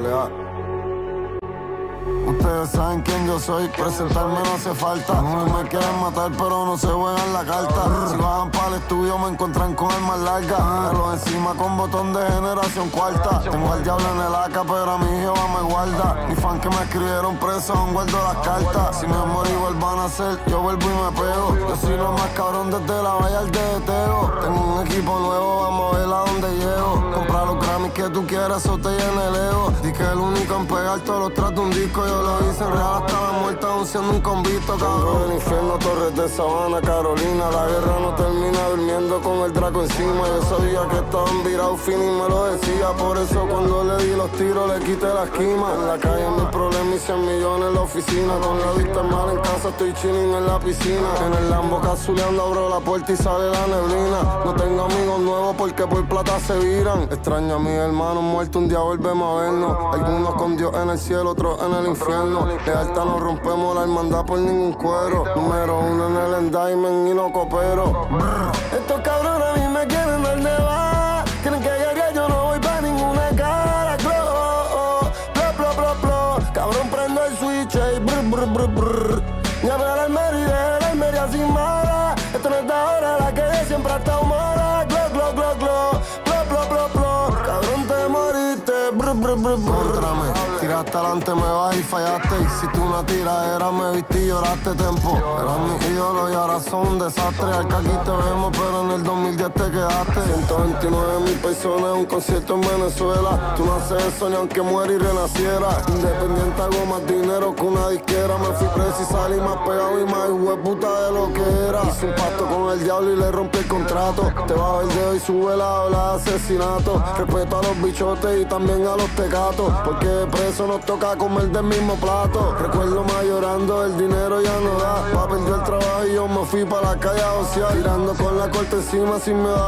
AA. Ustedes saben quién yo soy, presentarme no hace falta. No me quieren matar, pero no se juegan la carta. Si bajan para el estudio me encuentran con armas largas. Pero encima con botón de generación cuarta. Tengo al diablo en el AK, pero a mi Jehová me guarda. Mis fans que me escribieron preso aún guardo las cartas. Si me morí vuelvan a hacer, yo vuelvo y me pego. Yo soy lo más cabrón desde la valla al Teteo. Tengo un equipo nuevo, vamos a ver a dónde llego. Comprar los Grammys que tú quieras, eso te llena el ego. Di que el único en pegar todos los tratos de un disco. Yo lo hice en real hasta la muerte, aún siendo un convicto, cabrón. Del infierno, Torres de Sabana, Carolina. La guerra no termina durmiendo con el Draco encima. Yo sabía que estaban virados, Fini me lo decía. Por eso cuando le di los tiros le quité la esquima. En la calle mi problema y 100 millones en la oficina. Con la vista mal en casa estoy chilling en la piscina. En el Lambo cazuleando abro la puerta y sale la neblina. No tengo amigos nuevos porque por plata se viran. Extraño a mis hermanos muertos, un día volvemos a vernos. Algunos con Dios en el cielo, otros en el infierno. De alta no rompemos la hermandad por ningún cuero. Número 1 en el endayment y no coopero. Estos cabrones a mí me quieren dar de baja. Quieren que llegue, yo no voy pa' ninguna cara. Cabrón prendo el switch y brr. Llame al Almería y deje la Almería sin mala. Esto no es de ahora, la que siempre ha estado mala. Cabrón te moriste, Contrame, tiraste adelante, me vas y fallaste. Hiciste una tiradera, me viste y lloraste tempo. Eras mi ídolo y ahora son un desastre. Al que aquí te vemos, pero en el 2010 te quedaste. 129.000 personas en un concierto en Venezuela. Tú no haces eso ni aunque muera y renaciera. Independiente hago más dinero que una disquera. Me fui preso y salí más pegado y más hueputa de lo que era. Hice un pacto con el diablo y le rompí el contrato. Te bajo el dedo y sube la habla de asesinato. Respeto a los bichotes y también a los tecatos. Porque de preso nos toca comer del mismo plato. Recuerdo más llorando, el dinero ya no da. Pa' perder el trabajo y yo me fui pa' la calle a ociar. Tirando con la corte encima sin me da.